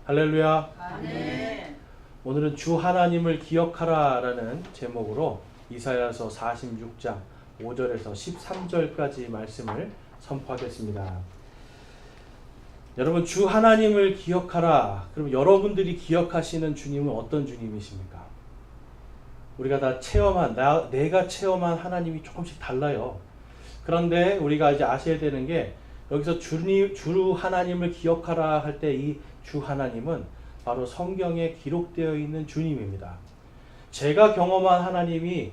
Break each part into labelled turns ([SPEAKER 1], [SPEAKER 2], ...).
[SPEAKER 1] 할렐루야.
[SPEAKER 2] 아멘.
[SPEAKER 1] 오늘은 주 하나님을 기억하라 라는 제목으로 이사야서 46장 5절에서 13절까지 말씀을 선포하겠습니다. 여러분, 주 하나님을 기억하라. 그럼 여러분들이 기억하시는 주님은 어떤 주님이십니까? 우리가 다 내가 체험한 하나님이 조금씩 달라요. 그런데 우리가 이제 아셔야 되는 게, 여기서 주 하나님을 기억하라 할 때 이 주 하나님은 바로 성경에 기록되어 있는 주님입니다. 제가 경험한 하나님이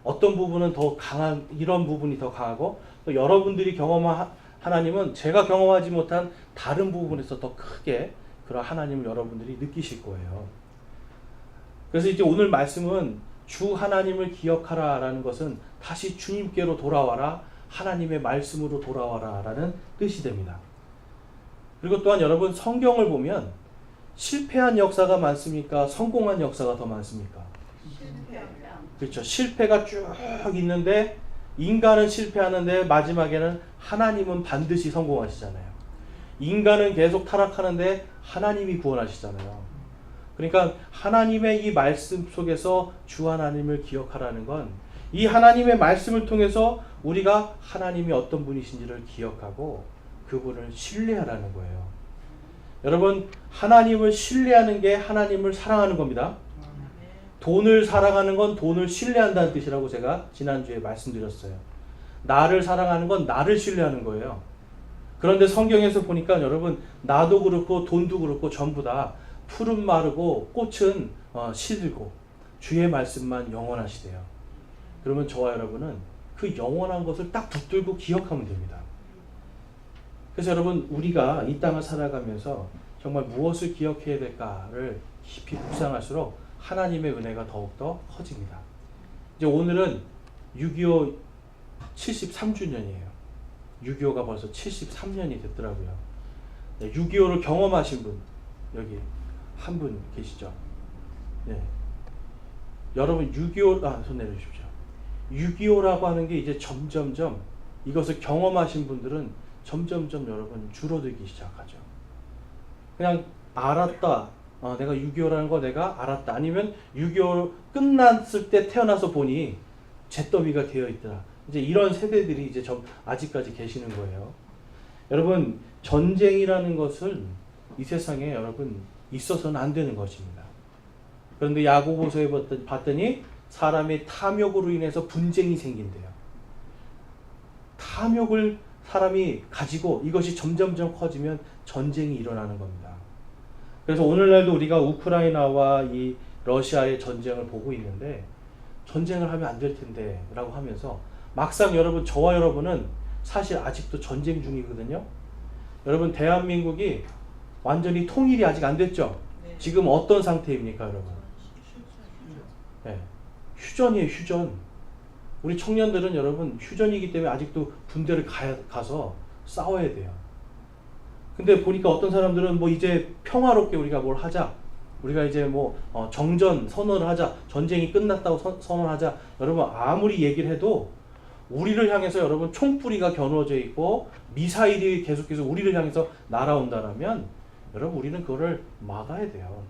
[SPEAKER 1] 어떤 부분은 더 강한, 이런 부분이 더 강하고, 또 여러분들이 경험한 하나님은 제가 경험하지 못한 다른 부분에서 더 크게 그런 하나님을 여러분들이 느끼실 거예요. 그래서 이제 오늘 말씀은 주 하나님을 기억하라 라는 것은 다시 주님께로 돌아와라, 하나님의 말씀으로 돌아와라 라는 뜻이 됩니다. 그리고 또한 여러분, 성경을 보면 실패한 역사가 많습니까? 성공한 역사가 더 많습니까? 그렇죠. 실패가 쭉 있는데 인간은 실패하는데 마지막에는 하나님은 반드시 성공하시잖아요. 인간은 계속 타락하는데 하나님이 구원하시잖아요. 그러니까 하나님의 이 말씀 속에서 주 하나님을 기억하라는 건, 이 하나님의 말씀을 통해서 우리가 하나님이 어떤 분이신지를 기억하고 그분을 신뢰하라는 거예요. 여러분, 하나님을 신뢰하는 게 하나님을 사랑하는 겁니다. 돈을 사랑하는 건 돈을 신뢰한다는 뜻이라고 제가 지난주에 말씀드렸어요. 나를 사랑하는 건 나를 신뢰하는 거예요. 그런데 성경에서 보니까 여러분, 나도 그렇고 돈도 그렇고 전부 다 풀은 마르고 꽃은 시들고 주의 말씀만 영원하시대요. 그러면 저와 여러분은 그 영원한 것을 딱 붙들고 기억하면 됩니다. 그래서 여러분, 우리가 이 땅을 살아가면서 정말 무엇을 기억해야 될까를 깊이 묵상할수록 하나님의 은혜가 더욱더 커집니다. 이제 오늘은 6.25 73주년이에요. 6.25가 벌써 73년이 됐더라고요. 6.25를 경험하신 분, 여기 한 분 계시죠? 네. 여러분, 6.25, 손 내려주십시오. 6.25라고 하는 게 이제 점점점, 이것을 경험하신 분들은 점점점 여러분 줄어들기 시작하죠. 그냥 알았다. 내가 6.25라는 거 내가 알았다. 아니면 6.25 끝났을 때 태어나서 보니 잿더미가 되어 있더라. 이제 이런 세대들이 이제 아직까지 계시는 거예요. 여러분, 전쟁이라는 것은 이 세상에 여러분 있어서는 안 되는 것입니다. 그런데 야고보서에 봤더니 사람의 탐욕으로 인해서 분쟁이 생긴대요. 탐욕을 사람이 가지고 이것이 점점점 커지면 전쟁이 일어나는 겁니다. 그래서 오늘날도 우리가 우크라이나와 이 러시아의 전쟁을 보고 있는데, 전쟁을 하면 안 될 텐데 라고 하면서 막상 여러분, 저와 여러분은 사실 아직도 전쟁 중이거든요. 여러분, 대한민국이 완전히 통일이 아직 안 됐죠.
[SPEAKER 2] 네.
[SPEAKER 1] 지금 어떤 상태입니까, 여러분? 네. 휴전이에요, 휴전. 우리 청년들은 여러분 휴전이기 때문에 아직도 군대를 가서 싸워야 돼요. 근데 보니까 어떤 사람들은 뭐 이제 평화롭게 우리가 뭘 하자, 우리가 이제 뭐 정전 선언을 하자, 전쟁이 끝났다고 선언하자. 여러분, 아무리 얘기를 해도 우리를 향해서 여러분 총뿌리가 겨누어져 있고 미사일이 계속해서 우리를 향해서 날아온다라면 여러분, 우리는 그거를 막아야 돼요.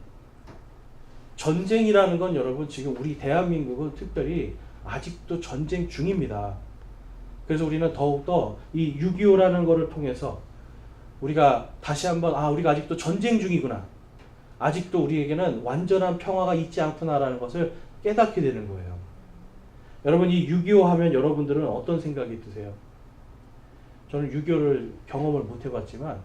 [SPEAKER 1] 전쟁이라는 건 여러분, 지금 우리 대한민국은 특별히 아직도 전쟁 중입니다. 그래서 우리는 더욱더 이 6.25라는 것을 통해서 우리가 다시 한번, 우리가 아직도 전쟁 중이구나, 아직도 우리에게는 완전한 평화가 있지 않구나라는 것을 깨닫게 되는 거예요. 여러분, 이 6.25 하면 여러분들은 어떤 생각이 드세요? 저는 6.25를 경험을 못 해봤지만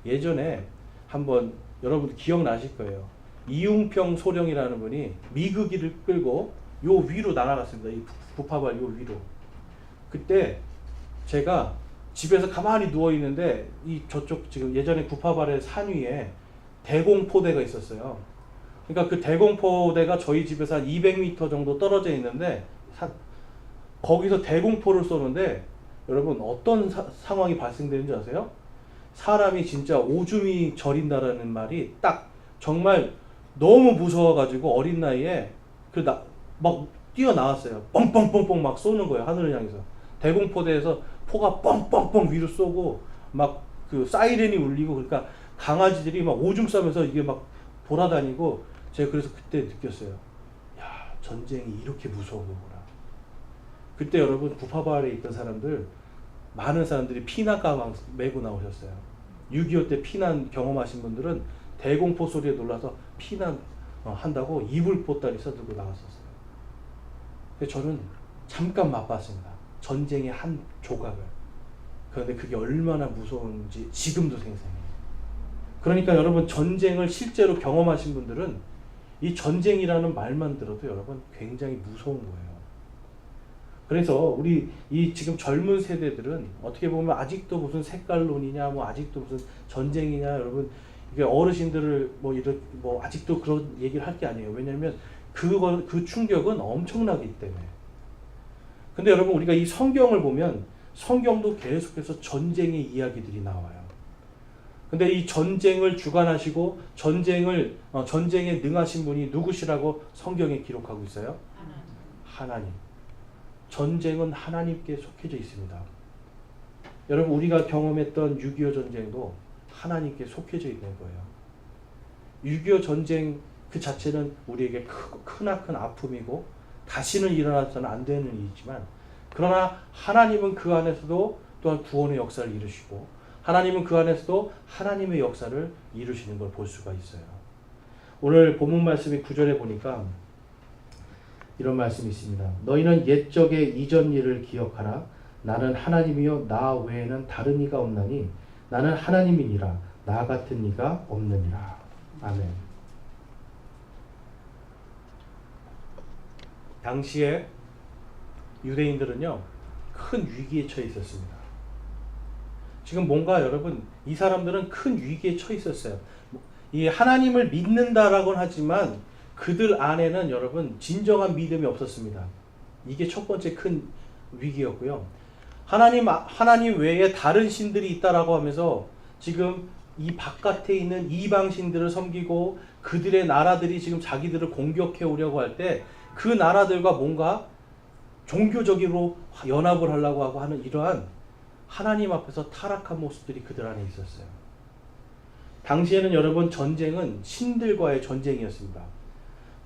[SPEAKER 1] 예전에 한번 여러분 기억나실 거예요. 이웅평 소령이라는 분이 미그기를 끌고 요 위로 날아갔습니다. 이 구파발 요 위로. 그때 제가 집에서 가만히 누워 있는데 이 저쪽 지금 예전에 구파발의 산 위에 대공포대가 있었어요. 그러니까 그 대공포대가 저희 집에서 한 200m 정도 떨어져 있는데 거기서 대공포를 쏘는데 여러분, 어떤 상황이 발생되는지 아세요? 사람이 진짜 오줌이 저린다라는 말이 딱 정말 너무 무서워가지고 어린 나이에 막 뛰어나왔어요. 뻥뻥뻥뻥 막 쏘는 거예요. 하늘을 향해서. 대공포대에서 포가 뻥뻥뻥 위로 쏘고 막 그 사이렌이 울리고, 그러니까 강아지들이 막 오줌 싸면서 이게 막 돌아다니고 제가 그래서 그때 느꼈어요. 야, 전쟁이 이렇게 무서운 거구나. 그때 여러분 구파발에 있던 사람들 많은 사람들이 피난 가방 메고 나오셨어요. 6.25 때 피난 경험하신 분들은 대공포 소리에 놀라서 피난 한다고 이불 보따리 써들고 나왔었어요. 근데 저는 잠깐 맛봤습니다. 전쟁의 한 조각을. 그런데 그게 얼마나 무서운지 지금도 생생해요. 그러니까 여러분 전쟁을 실제로 경험하신 분들은 이 전쟁이라는 말만 들어도 여러분 굉장히 무서운 거예요. 그래서 우리 이 지금 젊은 세대들은 어떻게 보면 아직도 무슨 색깔론이냐, 뭐 아직도 무슨 전쟁이냐, 여러분 이게 어르신들을 뭐 이런 뭐 아직도 그런 얘기를 할 게 아니에요. 왜냐하면 그 충격은 엄청나기 때문에. 근데 여러분 우리가 이 성경을 보면 성경도 계속해서 전쟁의 이야기들이 나와요. 근데 이 전쟁을 주관하시고 전쟁에 능하신 분이 누구시라고 성경에 기록하고 있어요? 하나님. 전쟁은 하나님께 속해져 있습니다. 여러분 우리가 경험했던 6.25 전쟁도 하나님께 속해져 있는 거예요. 6.25 전쟁 그 자체는 우리에게 크나큰 아픔이고 다시는 일어나서는 안 되는 일이지만, 그러나 하나님은 그 안에서도 또한 구원의 역사를 이루시고 하나님은 그 안에서도 하나님의 역사를 이루시는 걸 볼 수가 있어요. 오늘 본문 말씀이 9절에 보니까 이런 말씀이 있습니다. 너희는 옛적의 이전 일을 기억하라. 나는 하나님이요 나 외에는 다른 이가 없나니 나는 하나님이니라. 나 같은 이가 없느니라. 아멘. 당시에 유대인들은요 큰 위기에 처해 있었습니다. 지금 뭔가 여러분 이 사람들은 큰 위기에 처해 있었어요. 이 하나님을 믿는다라고는 하지만 그들 안에는 여러분 진정한 믿음이 없었습니다. 이게 첫 번째 큰 위기였고요. 하나님 외에 다른 신들이 있다라고 하면서 지금 이 바깥에 있는 이방 신들을 섬기고 그들의 나라들이 지금 자기들을 공격해 오려고 할 때 그 나라들과 뭔가 종교적으로 연합을 하려고 하고 하는 이러한 하나님 앞에서 타락한 모습들이 그들 안에 있었어요. 당시에는 여러분 전쟁은 신들과의 전쟁이었습니다.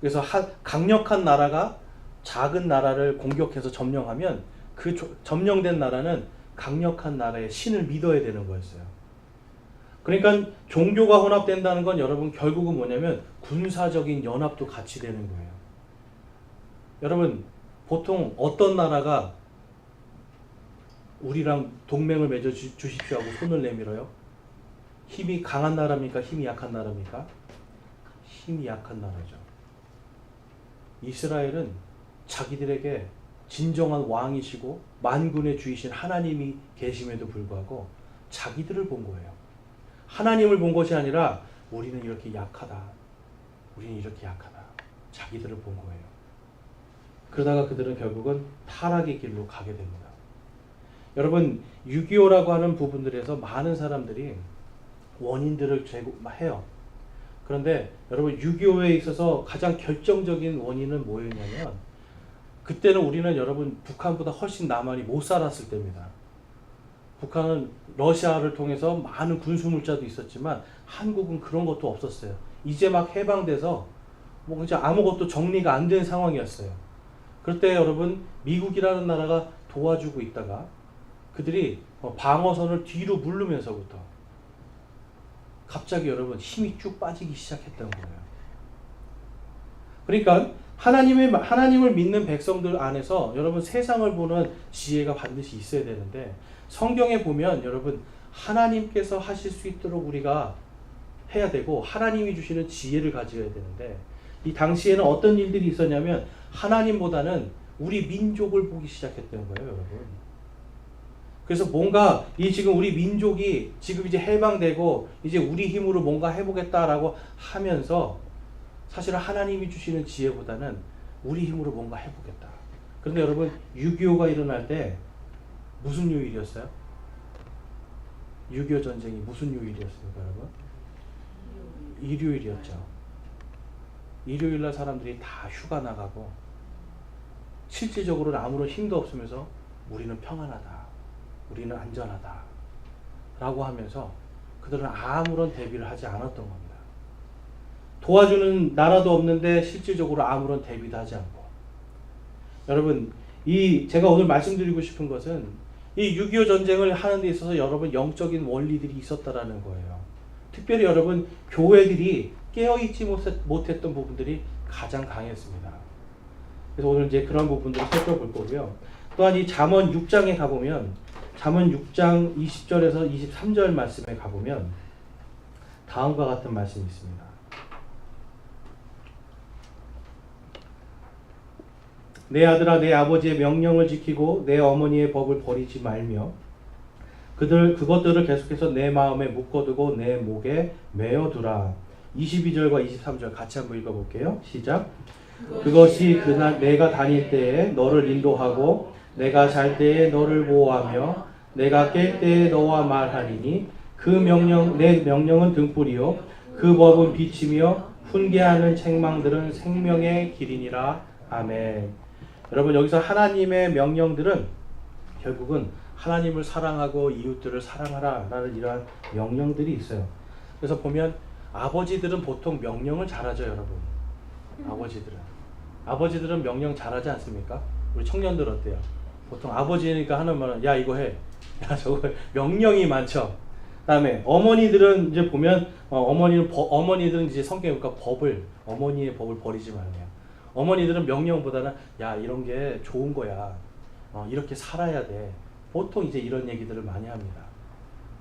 [SPEAKER 1] 그래서 강력한 나라가 작은 나라를 공격해서 점령하면 그 점령된 나라는 강력한 나라의 신을 믿어야 되는 거였어요. 그러니까 종교가 혼합된다는 건 여러분 결국은 뭐냐면 군사적인 연합도 같이 되는 거예요. 여러분 보통 어떤 나라가 우리랑 동맹을 맺어 주십시오 하고 손을 내밀어요? 힘이 강한 나라입니까? 힘이 약한 나라입니까? 힘이 약한 나라죠. 이스라엘은 자기들에게 진정한 왕이시고 만군의 주이신 하나님이 계심에도 불구하고 자기들을 본 거예요. 하나님을 본 것이 아니라 우리는 이렇게 약하다. 우리는 이렇게 약하다. 자기들을 본 거예요. 그러다가 그들은 결국은 타락의 길로 가게 됩니다. 여러분 6.25라고 하는 부분들에서 많은 사람들이 원인들을 제공해요. 그런데 여러분 6.25에 있어서 가장 결정적인 원인은 뭐였냐면 그때는 우리는 여러분 북한보다 훨씬 남한이 못 살았을 때입니다. 북한은 러시아를 통해서 많은 군수물자도 있었지만 한국은 그런 것도 없었어요. 이제 막 해방돼서 뭐 이제 아무것도 정리가 안 된 상황이었어요. 그럴 때 여러분 미국이라는 나라가 도와주고 있다가 그들이 방어선을 뒤로 물르면서부터 갑자기 여러분 힘이 쭉 빠지기 시작했던 거예요. 그러니까 하나님을 믿는 백성들 안에서 여러분 세상을 보는 지혜가 반드시 있어야 되는데 성경에 보면 여러분 하나님께서 하실 수 있도록 우리가 해야 되고 하나님이 주시는 지혜를 가져야 되는데 이 당시에는 어떤 일들이 있었냐면 하나님보다는 우리 민족을 보기 시작했던 거예요, 여러분. 그래서 뭔가 지금 우리 민족이 지금 이제 해방되고 이제 우리 힘으로 뭔가 해보겠다라고 하면서 사실은 하나님이 주시는 지혜보다는 우리 힘으로 뭔가 해보겠다. 그런데 여러분 6.25가 일어날 때 무슨 요일이었어요? 6.25 전쟁이 무슨 요일이었습니까, 여러분? 일요일이었죠. 일요일날 사람들이 다 휴가 나가고 실질적으로는 아무런 힘도 없으면서 우리는 평안하다. 우리는 안전하다. 라고 하면서 그들은 아무런 대비를 하지 않았던 겁니다. 도와주는 나라도 없는데 실질적으로 아무런 대비도 하지 않고. 여러분, 제가 오늘 말씀드리고 싶은 것은 이 6.25 전쟁을 하는 데 있어서 여러분 영적인 원리들이 있었다라는 거예요. 특별히 여러분 교회들이 깨어있지 못했던 부분들이 가장 강했습니다. 그래서 오늘 이제 그런 부분들을 살펴볼 거고요. 또한 이 잠언 6장에 가보면 잠언 6장 20절에서 23절 말씀에 가보면 다음과 같은 말씀이 있습니다. 내 아들아 내 아버지의 명령을 지키고 내 어머니의 법을 버리지 말며 그것들을 계속해서 내 마음에 묶어두고 내 목에 메어두라. 22절과 23절 같이 한번 읽어볼게요. 시작. 그것이 그날 내가 다닐 때에 너를 인도하고 내가 잘 때에 너를 보호하며 내가 깰 때에 너와 말하리니 내 명령은 등불이요 그 법은 빛이며 훈계하는 책망들은 생명의 길이니라. 아멘. 여러분 여기서 하나님의 명령들은 결국은 하나님을 사랑하고 이웃들을 사랑하라 라는 이러한 명령들이 있어요. 그래서 보면 아버지들은 보통 명령을 잘하죠. 여러분 아버지들은 명령 잘하지 않습니까? 우리 청년들 어때요? 보통 아버지니까 하는 말은 야 이거 해, 야 저거 해. 명령이 많죠. 그다음에 어머니들은 이제 보면 어머니들은 이제 성경에 보니까 어머니의 법을 버리지 말래요. 어머니들은 명령보다는 야 이런 게 좋은 거야, 이렇게 살아야 돼. 보통 이제 이런 얘기들을 많이 합니다.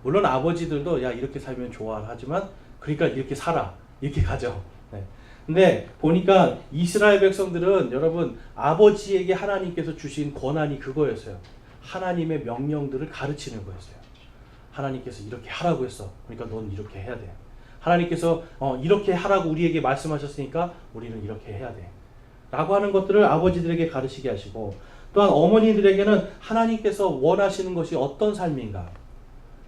[SPEAKER 1] 물론 아버지들도 야 이렇게 살면 좋아 하지만 그러니까 이렇게 살아 이렇게 가죠. 네. 근데 보니까 이스라엘 백성들은 여러분 아버지에게 하나님께서 주신 권한이 그거였어요. 하나님의 명령들을 가르치는 거였어요. 하나님께서 이렇게 하라고 했어. 그러니까 넌 이렇게 해야 돼. 하나님께서 이렇게 하라고 우리에게 말씀하셨으니까 우리는 이렇게 해야 돼. 라고 하는 것들을 아버지들에게 가르치게 하시고, 또한 어머니들에게는 하나님께서 원하시는 것이 어떤 삶인가,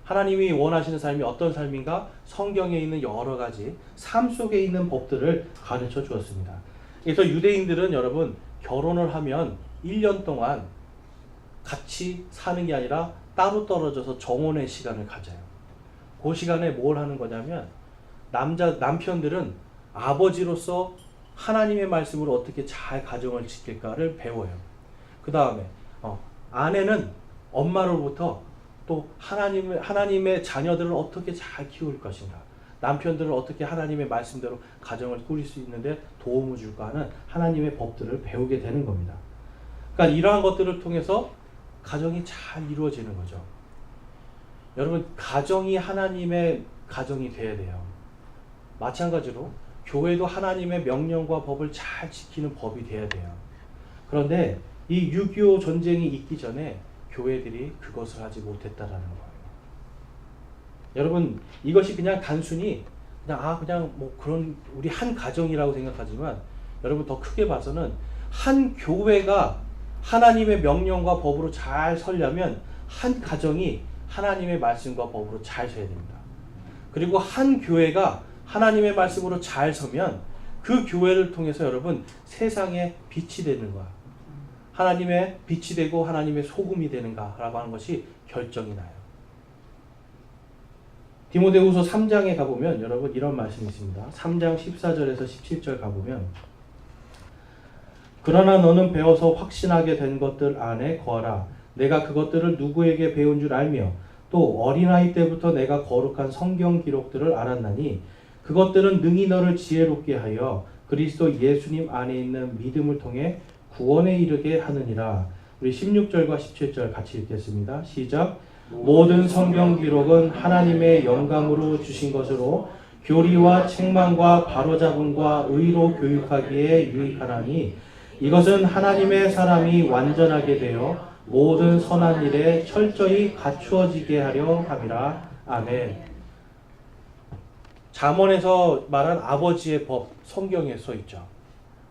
[SPEAKER 1] 하나님이 원하시는 삶이 어떤 삶인가, 성경에 있는 여러 가지 삶 속에 있는 법들을 가르쳐 주었습니다. 그래서 유대인들은 여러분 결혼을 하면 1년 동안 같이 사는 게 아니라 따로 떨어져서 정혼의 시간을 가져요. 그 시간에 뭘 하는 거냐면 남편들은 아버지로서 하나님의 말씀으로 어떻게 잘 가정을 지킬까를 배워요. 그 다음에 아내는 엄마로부터 또 하나님의 자녀들을 어떻게 잘 키울 것인가, 남편들을 어떻게 하나님의 말씀대로 가정을 꾸릴 수 있는데 도움을 줄까 하는 하나님의 법들을 배우게 되는 겁니다. 그러니까 이러한 것들을 통해서 가정이 잘 이루어지는 거죠. 여러분 가정이 하나님의 가정이 돼야 돼요. 마찬가지로 교회도 하나님의 명령과 법을 잘 지키는 법이 돼야 돼요. 그런데 이 6.25 전쟁이 있기 전에 교회들이 그것을 하지 못했다라는 거예요. 여러분 이것이 그냥 단순히 그냥 뭐 그런 우리 한 가정이라고 생각하지만, 여러분 더 크게 봐서는 한 교회가 하나님의 명령과 법으로 잘 서려면 한 가정이 하나님의 말씀과 법으로 잘 서야 됩니다. 그리고 한 교회가 하나님의 말씀으로 잘 서면 그 교회를 통해서 여러분 세상에 빛이 되는 거야. 하나님의 빛이 되고 하나님의 소금이 되는가라고 하는 것이 결정이 나요. 디모데후서 3장에 가보면 여러분 이런 말씀이 있습니다. 3장 14절에서 17절 가보면, 그러나 너는 배워서 확신하게 된 것들 안에 거하라. 내가 그것들을 누구에게 배운 줄 알며 또 어린아이 때부터 내가 거룩한 성경 기록들을 알았나니 그것들은 능히 너를 지혜롭게 하여 그리스도 예수님 안에 있는 믿음을 통해 구원에 이르게 하느니라. 우리 16절과 17절 같이 읽겠습니다. 시작. 모든 성경 기록은 하나님의 영감으로 주신 것으로 교리와 책망과 바로잡음과 의로 교육하기에 유익하나니 이것은 하나님의 사람이 완전하게 되어 모든 선한 일에 철저히 갖추어지게 하려 함이라. 아멘. 잠언에서 말한 아버지의 법 성경에 써 있죠.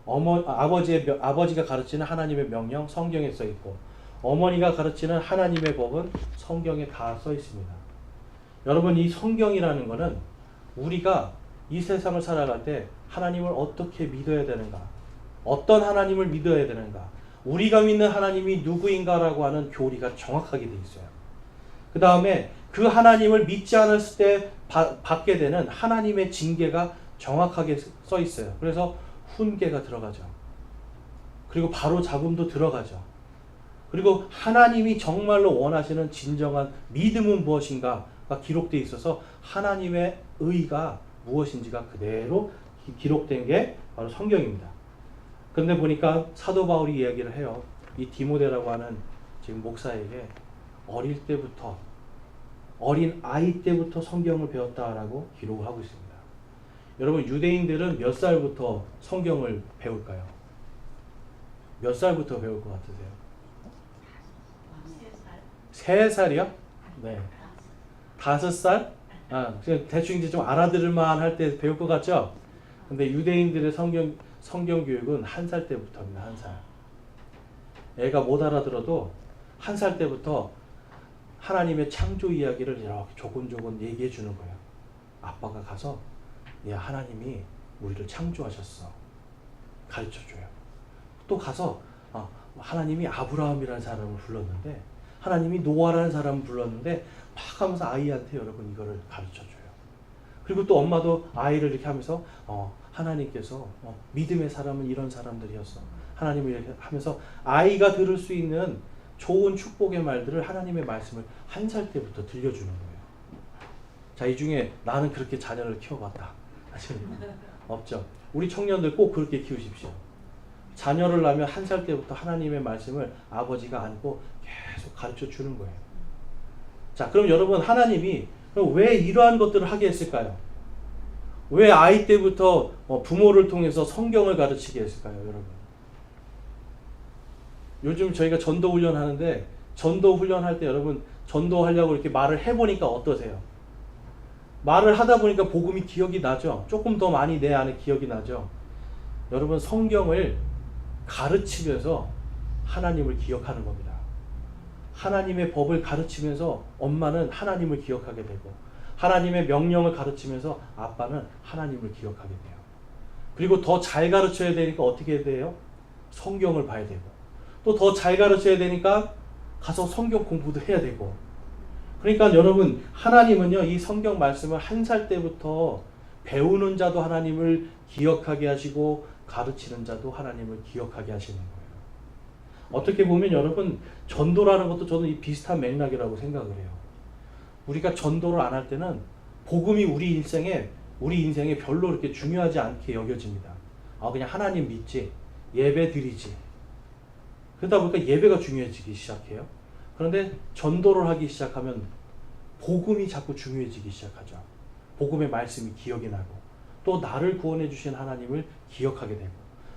[SPEAKER 1] 아버지가 가르치는 하나님의 명령 성경에 써 있고, 어머니가 가르치는 하나님의 법은 성경에 다 써 있습니다. 여러분 이 성경이라는 것은 우리가 이 세상을 살아갈 때 하나님을 어떻게 믿어야 되는가, 어떤 하나님을 믿어야 되는가, 우리가 믿는 하나님이 누구인가라고 하는 교리가 정확하게 돼 있어요. 그 다음에 그 하나님을 믿지 않았을 때 받게 되는 하나님의 징계가 정확하게 써 있어요. 그래서 훈계가 들어가죠. 그리고 바로 잡음도 들어가죠. 그리고 하나님이 정말로 원하시는 진정한 믿음은 무엇인가가 기록되어 있어서 하나님의 의가 무엇인지가 그대로 기록된 게 바로 성경입니다. 그런데 보니까 사도 바울이 이야기를 해요. 이 디모데라고 하는 지금 목사에게 어릴 때부터 어린 아이 때부터 성경을 배웠다라고 기록을 하고 있습니다. 여러분 유대인들은 몇 살부터 성경을 배울까요? 몇 살부터 배울 것 같으세요? 3살이요? 네. 5살? 대충 이제 좀 알아들을만 할 때 배울 것 같죠? 근데 유대인들의 성경 교육은 1살 때부터입니다. 1살. 애가 못 알아들어도 1살 때부터 하나님의 창조 이야기를 이렇게 조곤조곤 얘기해 주는 거예요. 아빠가 가서 야 하나님이 우리를 창조하셨어. 가르쳐 줘요. 또 가서 하나님이 아브라함이라는 사람을 불렀는데 하나님이 노아라는 사람을 불렀는데 막 하면서 아이한테 여러분 이거를 가르쳐 줘요. 그리고 또 엄마도 아이를 이렇게 하면서 하나님께서 믿음의 사람은 이런 사람들이었어. 하나님을 이렇게 하면서 아이가 들을 수 있는 좋은 축복의 말들을 하나님의 말씀을 1살 때부터 들려주는 거예요. 자, 이 중에 나는 그렇게 자녀를 키워봤다 하시는 없죠? 우리 청년들 꼭 그렇게 키우십시오. 자녀를 낳으면 1살 때부터 하나님의 말씀을 아버지가 안고 계속 가르쳐 주는 거예요. 자, 그럼 여러분 하나님이 왜 이러한 것들을 하게 했을까요? 왜 아이 때부터 부모를 통해서 성경을 가르치게 했을까요, 여러분? 요즘 저희가 전도 훈련 하는데 전도 훈련할 때 여러분 전도하려고 이렇게 말을 해보니까 어떠세요? 말을 하다 보니까 복음이 기억이 나죠? 조금 더 많이 내 안에 기억이 나죠? 여러분 성경을 가르치면서 하나님을 기억하는 겁니다. 하나님의 법을 가르치면서 엄마는 하나님을 기억하게 되고 하나님의 명령을 가르치면서 아빠는 하나님을 기억하게 돼요. 그리고 더 잘 가르쳐야 되니까 어떻게 돼요? 성경을 봐야 되고 또 더 잘 가르쳐야 되니까 가서 성경 공부도 해야 되고 그러니까 여러분 하나님은요 이 성경 말씀을 1살 때부터 배우는 자도 하나님을 기억하게 하시고 가르치는 자도 하나님을 기억하게 하시는 거예요. 어떻게 보면 여러분 전도라는 것도 저는 이 비슷한 맥락이라고 생각을 해요. 우리가 전도를 안 할 때는 복음이 우리 인생에 별로 그렇게 중요하지 않게 여겨집니다. 그냥 하나님 믿지, 예배 드리지. 그러다 보니까 예배가 중요해지기 시작해요. 그런데 전도를 하기 시작하면 복음이 자꾸 중요해지기 시작하죠. 복음의 말씀이 기억이 나고 또 나를 구원해 주신 하나님을 기억하게 되고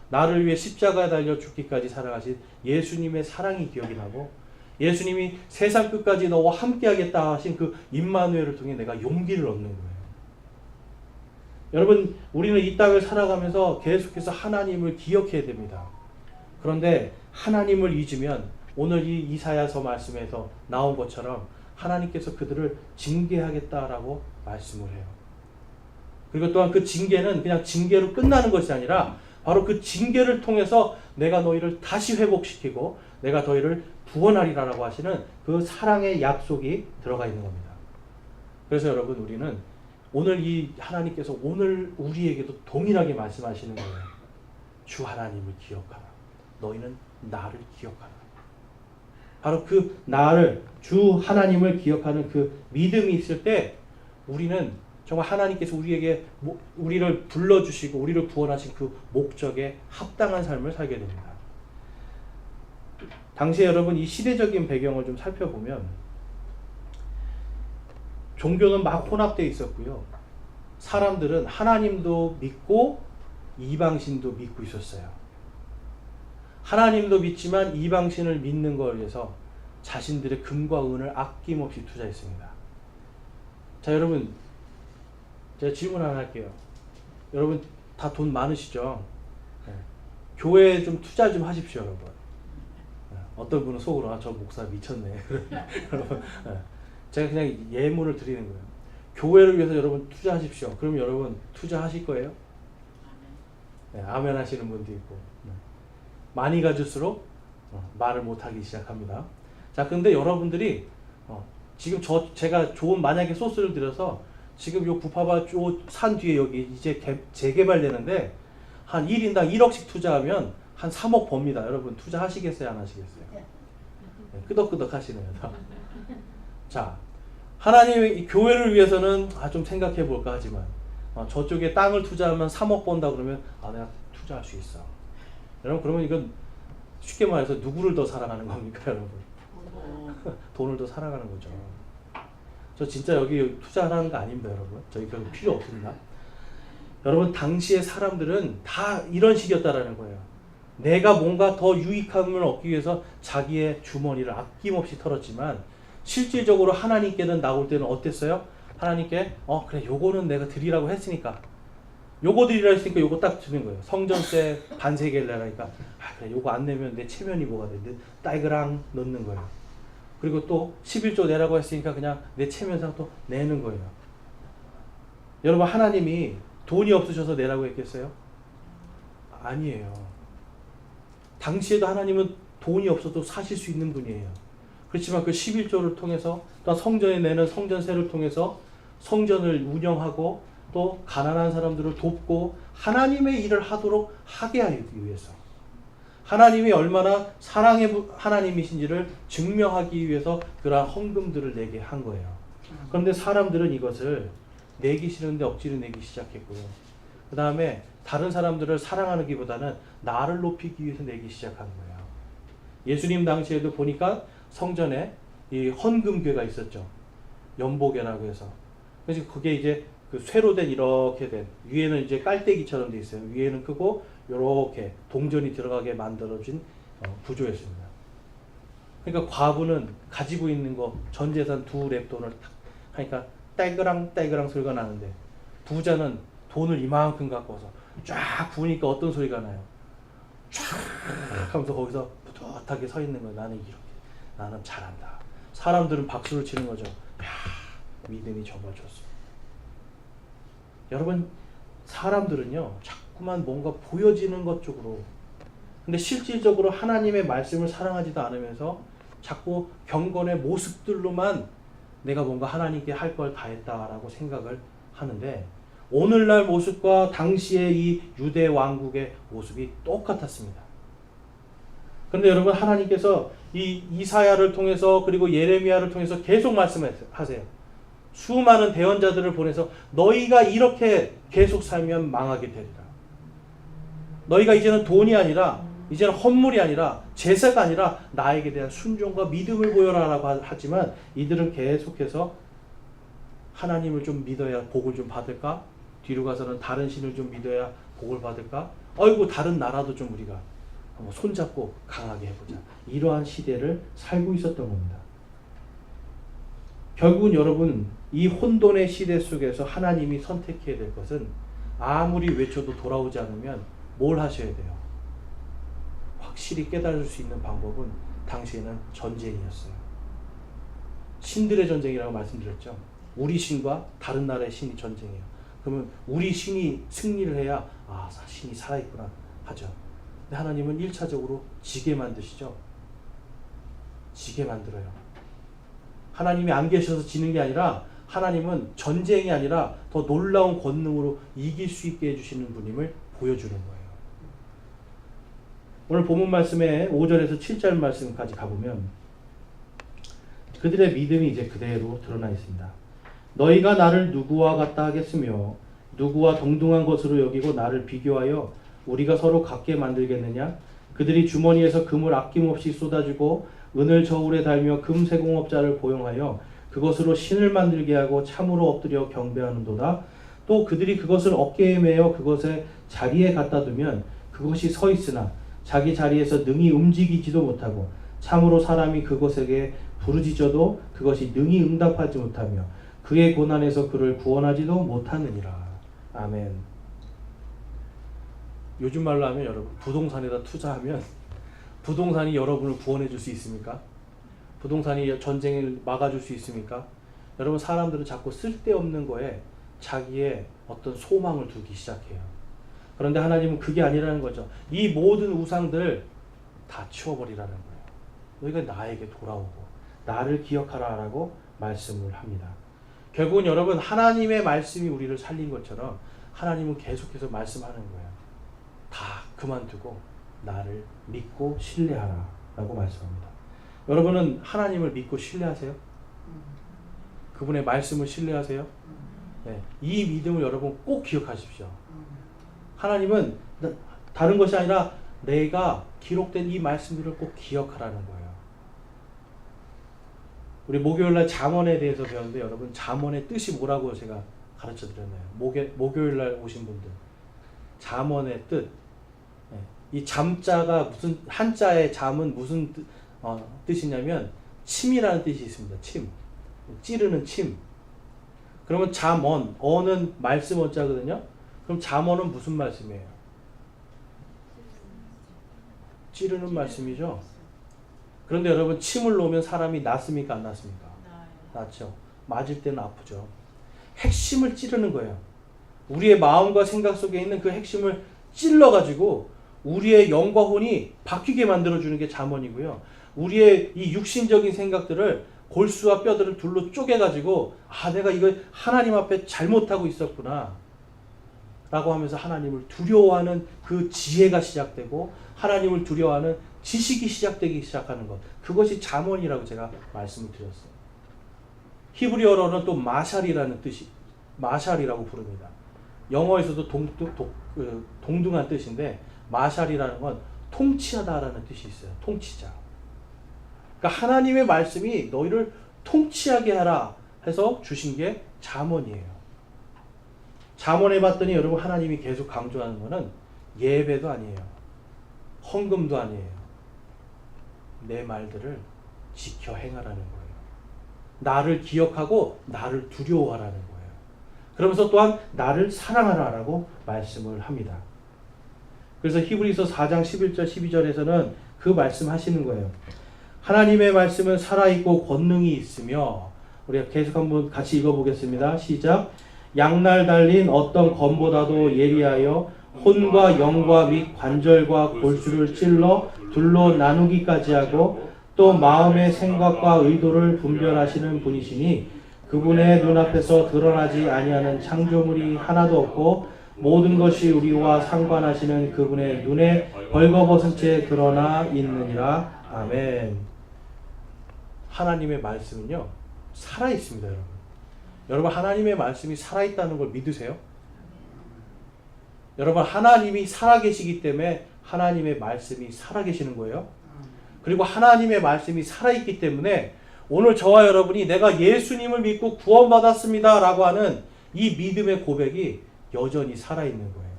[SPEAKER 1] 나를 위해 십자가에 달려 죽기까지 살아가신 예수님의 사랑이 기억이 나고 예수님이 세상 끝까지 너와 함께 하겠다 하신 그 임마누엘을 통해 내가 용기를 얻는 거예요. 여러분 우리는 이 땅을 살아가면서 계속해서 하나님을 기억해야 됩니다. 그런데 하나님을 잊으면 오늘 이 이사야서 말씀에서 나온 것처럼 하나님께서 그들을 징계하겠다라고 말씀을 해요. 그리고 또한 그 징계는 그냥 징계로 끝나는 것이 아니라 바로 그 징계를 통해서 내가 너희를 다시 회복시키고 내가 너희를 구원하리라라고 하시는 그 사랑의 약속이 들어가 있는 겁니다. 그래서 여러분 우리는 오늘 이 하나님께서 오늘 우리에게도 동일하게 말씀하시는 거예요. 주 하나님을 기억하라. 너희는 나를 기억하라. 바로 그 나를 주 하나님을 기억하는 그 믿음이 있을 때 우리는 정말 하나님께서 우리를 불러주시고 우리를 구원하신 그 목적에 합당한 삶을 살게 됩니다. 당시에 여러분 이 시대적인 배경을 좀 살펴보면 종교는 막 혼합되어 있었고요. 사람들은 하나님도 믿고 이방신도 믿고 있었어요. 하나님도 믿지만 이방신을 믿는 걸 위해서 자신들의 금과 은을 아낌없이 투자했습니다. 자, 여러분 제가 질문 하나 할게요. 여러분 다 돈 많으시죠? 네. 교회에 좀 투자 좀 하십시오, 여러분. 네. 어떤 분은 속으로 저 목사 미쳤네. 여러분, 네. 제가 그냥 예문을 드리는 거예요. 교회를 위해서 여러분 투자하십시오. 그럼 여러분 투자하실 거예요? 네, 아멘 하시는 분도 있고. 네. 많이 가질수록 말을 못하기 시작합니다. 자, 근데 여러분들이 지금 제가 좋은 만약에 소스를 드려서 지금 요 부파바 산 뒤에 여기 이제 재개발되는데 한 1인당 1억씩 투자하면 한 3억 법니다. 여러분 투자하시겠어요? 안 하시겠어요? 네, 끄덕끄덕 하시네요. 자, 하나님의 교회를 위해서는 좀 생각해 볼까 하지만 저쪽에 땅을 투자하면 3억 번다 그러면 내가 투자할 수 있어. 여러분 그러면 이건 쉽게 말해서 누구를 더 사랑하는 겁니까, 여러분? 돈을 더 사랑하는 거죠. 저 진짜 여기 투자하는 거 아닙니다, 여러분. 저희 별로 필요 없습니다. 여러분 당시의 사람들은 다 이런 식이었다라는 거예요. 내가 뭔가 더 유익함을 얻기 위해서 자기의 주머니를 아낌없이 털었지만 실질적으로 하나님께는 나올 때는 어땠어요? 하나님께 그래 요거는 내가 드리라고 했으니까 요거 드리라 했으니까 요거 딱 주는 거예요. 성전세 반세개를 내라니까 그래 요거 안 내면 내 체면이 뭐가 돼? 딸그랑 넣는 거예요. 그리고 또 11조 내라고 했으니까 그냥 내 체면상 또 내는 거예요. 여러분 하나님이 돈이 없으셔서 내라고 했겠어요? 아니에요. 당시에도 하나님은 돈이 없어도 사실 수 있는 분이에요. 그렇지만 그 11조를 통해서 또 성전에 내는 성전세를 통해서 성전을 운영하고 또 가난한 사람들을 돕고 하나님의 일을 하도록 하게 하기 위해서 하나님이 얼마나 사랑의 하나님이신지를 증명하기 위해서 그러한 헌금들을 내게 한 거예요. 그런데 사람들은 이것을 내기 싫은데 억지로 내기 시작했고요. 그 다음에 다른 사람들을 사랑하기보다는 나를 높이기 위해서 내기 시작한 거예요. 예수님 당시에도 보니까 성전에 이 헌금궤가 있었죠. 연보궤라고 해서. 그래서 그게 이제 그 쇠로 된 이렇게 된 위에는 이제 깔때기처럼 돼 있어요. 위에는 크고 이렇게 동전이 들어가게 만들어진 구조였습니다. 그러니까 과부는 가지고 있는 거 전 재산 2랩돈을 탁 하니까 딸그랑 소리가 나는데 부자는 돈을 이만큼 갖고 와서 쫙 부으니까 어떤 소리가 나요? 쫙 하면서 거기서 뿌듯하게 서 있는 거예요. 나는 이렇게 나는 잘한다. 사람들은 박수를 치는 거죠. 야, 믿음이 정말 좋습니다. 여러분 사람들은요 자꾸만 뭔가 보여지는 것 쪽으로 근데 실질적으로 하나님의 말씀을 사랑하지도 않으면서 자꾸 경건의 모습들로만 내가 뭔가 하나님께 할 걸 다 했다라고 생각을 하는데 오늘날 모습과 당시의 이 유대 왕국의 모습이 똑같았습니다. 그런데 여러분 하나님께서 이 이사야를 통해서 그리고 예레미야를 통해서 계속 말씀하세요. 수많은 대언자들을 보내서 너희가 이렇게 계속 살면 망하게 되리라. 너희가 이제는 돈이 아니라 이제는 헌물이 아니라 제사가 아니라 나에게 대한 순종과 믿음을 보여라라고 하지만 이들은 계속해서 하나님을 좀 믿어야 복을 좀 받을까? 뒤로 가서는 다른 신을 좀 믿어야 복을 받을까? 아이고 다른 나라도 좀 우리가 손잡고 강하게 해보자. 이러한 시대를 살고 있었던 겁니다. 결국은 여러분 이 혼돈의 시대 속에서 하나님이 선택해야 될 것은 아무리 외쳐도 돌아오지 않으면 뭘 하셔야 돼요? 확실히 깨달을 수 있는 방법은 당시에는 전쟁이었어요. 신들의 전쟁이라고 말씀드렸죠. 우리 신과 다른 나라의 신이 전쟁이에요. 그러면 우리 신이 승리를 해야 신이 살아있구나 하죠. 근데 하나님은 1차적으로 지게 만드시죠. 지게 만들어요. 하나님이 안 계셔서 지는 게 아니라 하나님은 전쟁이 아니라 더 놀라운 권능으로 이길 수 있게 해주시는 분임을 보여주는 거예요. 오늘 본문 말씀에 5절에서 7절 말씀까지 가보면 그들의 믿음이 이제 그대로 드러나 있습니다. 너희가 나를 누구와 같다 하겠으며 누구와 동등한 것으로 여기고 나를 비교하여 우리가 서로 같게 만들겠느냐? 그들이 주머니에서 금을 아낌없이 쏟아주고 은을 저울에 달며 금 세공업자를 고용하여 그것으로 신을 만들게 하고 참으로 엎드려 경배하는도다. 또 그들이 그것을 어깨에 매어 그것의 자리에 갖다 두면 그것이 서 있으나 자기 자리에서 능히 움직이지도 못하고 참으로 사람이 그것에게 부르짖어도 그것이 능히 응답하지 못하며 그의 고난에서 그를 구원하지도 못하느니라. 아멘. 요즘 말로 하면 여러분 부동산에다 투자하면 부동산이 여러분을 구원해 줄 수 있습니까? 부동산이 전쟁을 막아줄 수 있습니까? 여러분 사람들은 자꾸 쓸데없는 거에 자기의 어떤 소망을 두기 시작해요. 그런데 하나님은 그게 아니라는 거죠. 이 모든 우상들 다 치워버리라는 거예요. 너희가 나에게 돌아오고 나를 기억하라라고 말씀을 합니다. 결국은 여러분 하나님의 말씀이 우리를 살린 것처럼 하나님은 계속해서 말씀하는 거예요. 다 그만두고 나를 믿고 신뢰하라 라고 말씀합니다. 여러분은 하나님을 믿고 신뢰하세요? 그분의 말씀을 신뢰하세요? 네, 이 믿음을 여러분 꼭 기억하십시오. 하나님은 다른 것이 아니라 내가 기록된 이 말씀들을 꼭 기억하라는 거예요. 우리 목요일날 잠언에 대해서 배웠는데 여러분 잠언의 뜻이 뭐라고 제가 가르쳐 드렸나요? 목요일날 오신 분들 잠언의 뜻, 이 잠자가 무슨 한자의 잠은 무슨 뜻이냐면 침이라는 뜻이 있습니다. 침, 찌르는 침. 그러면 잠언, 어는 말씀 어자거든요. 그럼 잠언은 무슨 말씀이에요? 찌르는 말씀이죠. 그런데 여러분 침을 놓으면 사람이 낫습니까? 안 낫습니까? 낫죠. 맞을 때는 아프죠. 핵심을 찌르는 거예요. 우리의 마음과 생각 속에 있는 그 핵심을 찔러가지고 우리의 영과 혼이 바뀌게 만들어주는 게 잠언이고요. 우리의 이 육신적인 생각들을 골수와 뼈들을 둘로 쪼개가지고 내가 이거 하나님 앞에 잘못하고 있었구나 라고 하면서 하나님을 두려워하는 그 지혜가 시작되고 하나님을 두려워하는 지식이 시작되기 시작하는 것, 그것이 잠언이라고 제가 말씀을 드렸어요. 히브리어로는 또 마샬이라는 뜻이, 마샬이라고 부릅니다. 영어에서도 동등한 뜻인데 마샬이라는 건 통치하다라는 뜻이 있어요. 통치자. 그러니까 하나님의 말씀이 너희를 통치하게 하라 해서 주신 게 잠언이에요. 잠언에 봤더니 여러분 하나님이 계속 강조하는 거는 예배도 아니에요. 헌금도 아니에요. 내 말들을 지켜 행하라는 거예요. 나를 기억하고 나를 두려워하라는 거예요. 그러면서 또한 나를 사랑하라라고 말씀을 합니다. 그래서 히브리서 4장 11절 12절에서는 그 말씀 하시는 거예요. 하나님의 말씀은 살아있고 권능이 있으며, 우리가 계속 한번 같이 읽어보겠습니다. 시작. 양날 달린 어떤 검보다도 예리하여 혼과 영과 및 관절과 골수를 찔러 둘로 나누기까지 하고 또 마음의 생각과 의도를 분별하시는 분이시니 그분의 눈앞에서 드러나지 아니하는 창조물이 하나도 없고 모든 것이 우리와 상관하시는 그분의 눈에 벌거벗은 채 드러나 있느니라. 아멘. 하나님의 말씀은요 살아있습니다. 여러분 하나님의 말씀이 살아있다는 걸 믿으세요? 여러분 하나님이 살아계시기 때문에 하나님의 말씀이 살아계시는 거예요. 그리고 하나님의 말씀이 살아있기 때문에 오늘 저와 여러분이 내가 예수님을 믿고 구원받았습니다 라고 하는 이 믿음의 고백이 여전히 살아있는 거예요.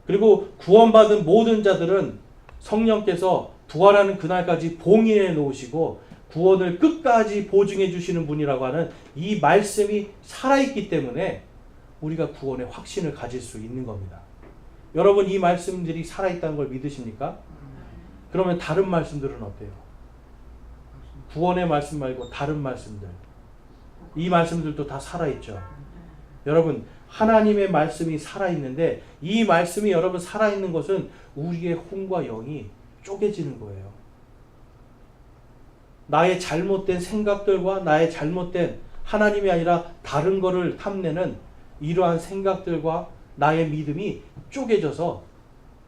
[SPEAKER 1] 그리고 구원받은 모든 자들은 성령께서 부활하는 그날까지 봉인해 놓으시고 구원을 끝까지 보증해 주시는 분이라고 하는 이 말씀이 살아있기 때문에 우리가 구원의 확신을 가질 수 있는 겁니다. 여러분 이 말씀들이 살아있다는 걸 믿으십니까? 그러면 다른 말씀들은 어때요? 구원의 말씀 말고 다른 말씀들, 이 말씀들도 다 살아있죠. 여러분 하나님의 말씀이 살아있는데 이 말씀이 여러분 살아있는 것은 우리의 혼과 영이 쪼개지는 거예요. 나의 잘못된 생각들과 나의 잘못된, 하나님이 아니라 다른 거를 탐내는 이러한 생각들과 나의 믿음이 쪼개져서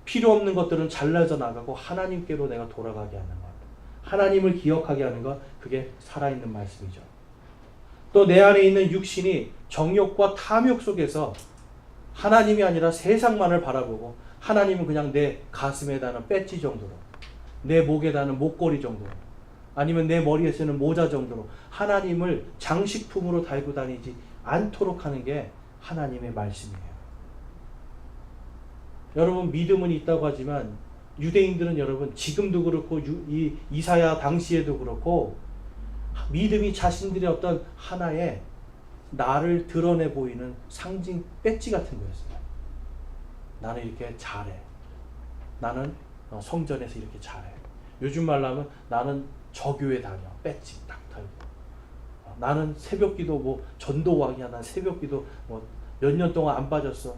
[SPEAKER 1] 필요 없는 것들은 잘라져 나가고 하나님께로 내가 돌아가게 하는 것, 하나님을 기억하게 하는 것, 그게 살아있는 말씀이죠. 또 내 안에 있는 육신이 정욕과 탐욕 속에서 하나님이 아니라 세상만을 바라보고 하나님은 그냥 내 가슴에 다는 배지 정도로, 내 목에 다는 목걸이 정도로, 아니면 내 머리에 쓰는 모자 정도로 하나님을 장식품으로 달고 다니지 않도록 하는 게 하나님의 말씀이에요. 여러분 믿음은 있다고 하지만 유대인들은 여러분 지금도 그렇고 이 이사야 당시에도 그렇고 믿음이 자신들의 어떤 하나의 나를 드러내 보이는 상징 배지 같은 거였어요. 나는 이렇게 잘해. 나는 성전에서 이렇게 잘해. 요즘 말로 하면 나는 저교회 다녀. 배지 딱 달고. 나는 새벽기도 뭐 전도왕이야. 난 새벽기도 뭐 몇 년 동안 안 빠졌어.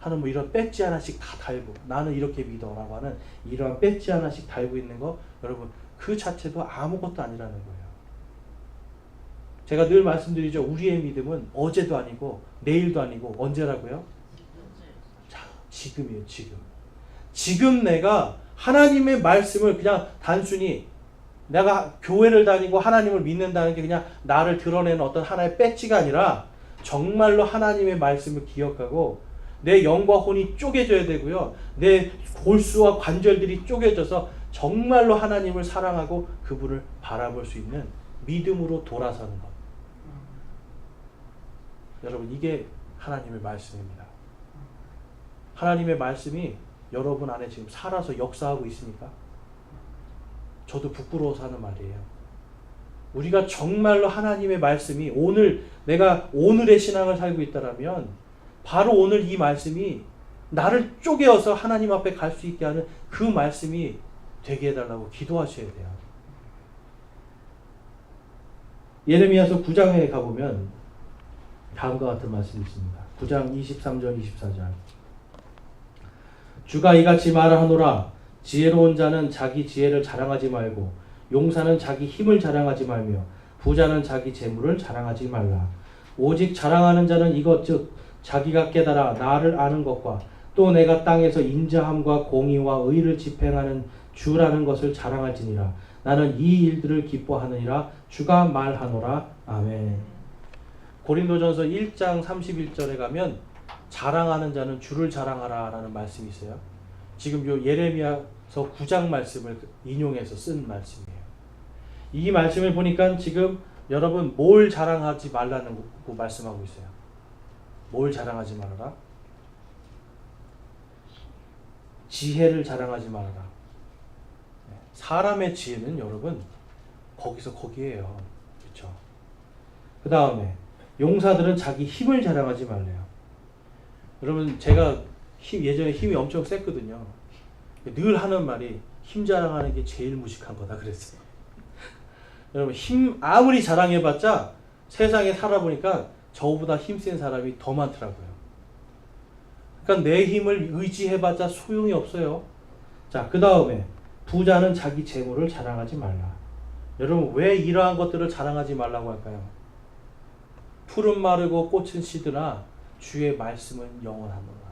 [SPEAKER 1] 하는 뭐 이런 배지 하나씩 다 달고 나는 이렇게 믿어라고 하는 이러한 배지 하나씩 달고 있는 거, 여러분 그 자체도 아무것도 아니라는 거예요. 제가 늘 말씀드리죠. 우리의 믿음은 어제도 아니고 내일도 아니고 언제라고요? 자, 지금이에요. 지금. 지금 내가 하나님의 말씀을 그냥 단순히 내가 교회를 다니고 하나님을 믿는다는 게 그냥 나를 드러내는 어떤 하나의 배지가 아니라 정말로 하나님의 말씀을 기억하고 내 영과 혼이 쪼개져야 되고요. 내 골수와 관절들이 쪼개져서 정말로 하나님을 사랑하고 그분을 바라볼 수 있는 믿음으로 돌아서는 것. 여러분, 이게 하나님의 말씀입니다. 하나님의 말씀이 여러분 안에 지금 살아서 역사하고 있습니까? 저도 부끄러워서 하는 말이에요. 우리가 정말로 하나님의 말씀이 오늘 내가 오늘의 신앙을 살고 있다라면 바로 오늘 이 말씀이 나를 쪼개어서 하나님 앞에 갈 수 있게 하는 그 말씀이 되게 해달라고 기도하셔야 돼요. 예레미야서 9장에 가보면 다음과 같은 말씀이 있습니다. 9장 23절 24절 주가 이같이 말하노라 지혜로운 자는 자기 지혜를 자랑하지 말고 용사는 자기 힘을 자랑하지 말며 부자는 자기 재물을 자랑하지 말라. 오직 자랑하는 자는 이것 즉 자기가 깨달아 나를 아는 것과 또 내가 땅에서 인자함과 공의와 의를 집행하는 주라는 것을 자랑할지니라. 나는 이 일들을 기뻐하느니라. 주가 말하노라. 아멘. 고린도전서 1장 31절에 가면 자랑하는 자는 주를 자랑하라 라는 말씀이 있어요. 지금 요 예레미야서 9장 말씀을 인용해서 쓴 말씀이에요. 이 말씀을 보니까 지금 여러분 뭘 자랑하지 말라는 거 말씀하고 있어요. 뭘 자랑하지 말아라? 지혜를 자랑하지 말아라. 사람의 지혜는 여러분 거기서 거기에요. 그렇죠? 그 다음에 용사들은 자기 힘을 자랑하지 말래요. 여러분 제가 예전에 힘이 엄청 셌거든요. 늘 하는 말이 힘 자랑하는 게 제일 무식한 거다 그랬어요. 여러분 힘 아무리 자랑해봤자 세상에 살아보니까 저보다 힘센 사람이 더 많더라고요. 그러니까 내 힘을 의지해봤자 소용이 없어요. 자, 그 다음에 부자는 자기 재물을 자랑하지 말라. 여러분 왜 이러한 것들을 자랑하지 말라고 할까요? 풀은 마르고 꽃은 시드나 주의 말씀은 영원하노라.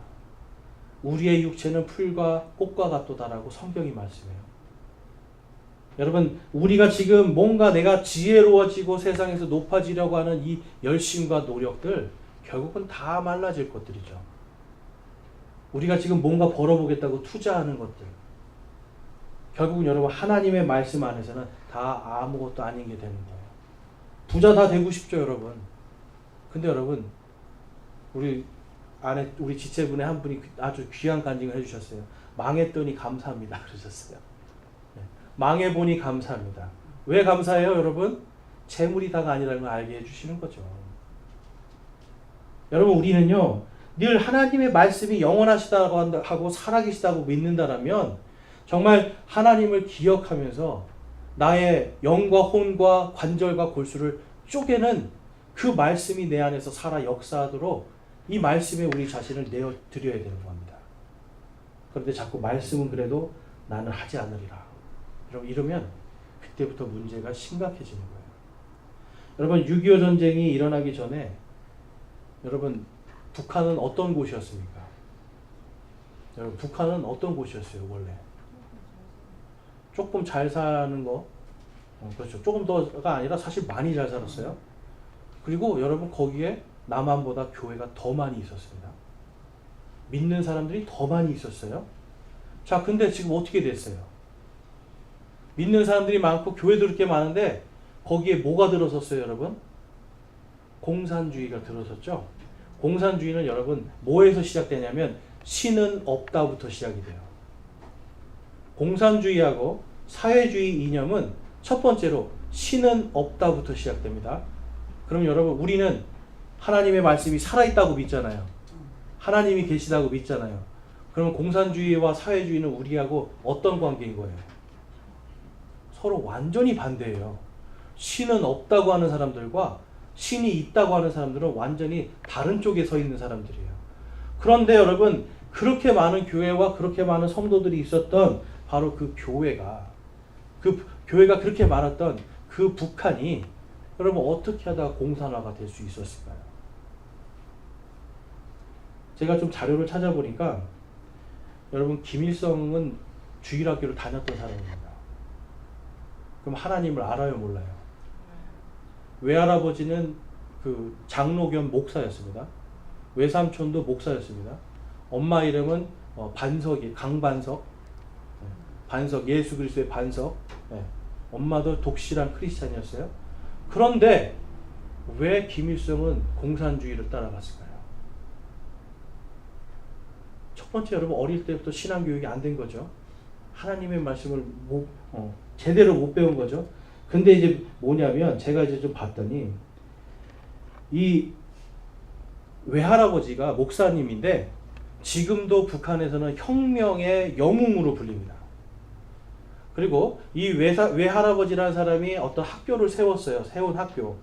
[SPEAKER 1] 우리의 육체는 풀과 꽃과 같도다라고 성경이 말씀해요. 여러분 우리가 지금 뭔가 내가 지혜로워지고 세상에서 높아지려고 하는 이 열심과 노력들 결국은 다 말라질 것들이죠. 우리가 지금 뭔가 벌어보겠다고 투자하는 것들 결국은 여러분 하나님의 말씀 안에서는 다 아무것도 아닌 게 되는 거예요. 부자 다 되고 싶죠 여러분. 근데 여러분 우리 안에 우리 지체분의 한 분이 아주 귀한 간증을 해주셨어요. 망했더니 감사합니다 그러셨어요. 네. 망해보니 감사합니다. 왜 감사해요 여러분? 재물이 다가 아니라는 걸 알게 해주시는 거죠. 여러분 우리는요 늘 하나님의 말씀이 영원하시다고 하고 살아계시다고 믿는다라면 정말 하나님을 기억하면서 나의 영과 혼과 관절과 골수를 쪼개는 그 말씀이 내 안에서 살아 역사하도록 이 말씀에 우리 자신을 내어드려야 되는 겁니다. 그런데 자꾸 말씀은 그래도 나는 하지 않으리라. 이러면 그때부터 문제가 심각해지는 거예요. 여러분 6.25 전쟁이 일어나기 전에 여러분 북한은 어떤 곳이었습니까? 여러분 북한은 어떤 곳이었어요 원래? 조금 잘 사는 거 그렇죠. 조금 더가 아니라 사실 많이 잘 살았어요. 그리고 여러분 거기에 남한보다 교회가 더 많이 있었습니다. 믿는 사람들이 더 많이 있었어요. 자, 근데 지금 어떻게 됐어요? 믿는 사람들이 많고 교회도 그렇게 많은데 거기에 뭐가 들어섰어요 여러분? 공산주의가 들어섰죠. 공산주의는 여러분 뭐에서 시작되냐면 신은 없다부터 시작이 돼요. 공산주의하고 사회주의 이념은 첫 번째로 신은 없다부터 시작됩니다. 그럼 여러분 우리는 하나님의 말씀이 살아있다고 믿잖아요. 하나님이 계시다고 믿잖아요. 그러면 공산주의와 사회주의는 우리하고 어떤 관계인 거예요? 서로 완전히 반대예요. 신은 없다고 하는 사람들과 신이 있다고 하는 사람들은 완전히 다른 쪽에 서 있는 사람들이에요. 그런데 여러분 그렇게 많은 교회와 그렇게 많은 성도들이 있었던 바로 그 교회가 그렇게 많았던 그 북한이 그러면 어떻게 하다가 공산화가 될 수 있었을까요? 제가 좀 자료를 찾아보니까 여러분 김일성은 주일학교를 다녔던 사람입니다. 그럼 하나님을 알아요, 몰라요? 외할아버지는 그 장로 겸 목사였습니다. 외삼촌도 목사였습니다. 엄마 이름은 반석이 강반석, 반석 예수 그리스도의 반석. 엄마도 독실한 크리스찬이었어요. 그런데 왜 김일성은 공산주의를 따라갔을까요? 첫 번째, 여러분 어릴 때부터 신앙 교육이 안 된 거죠. 하나님의 말씀을 제대로 못 배운 거죠. 근데 이제 뭐냐면 제가 이제 좀 봤더니 이 외할아버지가 목사님인데 지금도 북한에서는 혁명의 영웅으로 불립니다. 그리고 이 외할아버지라는 사람이 어떤 학교를 세웠어요. 세운 학교.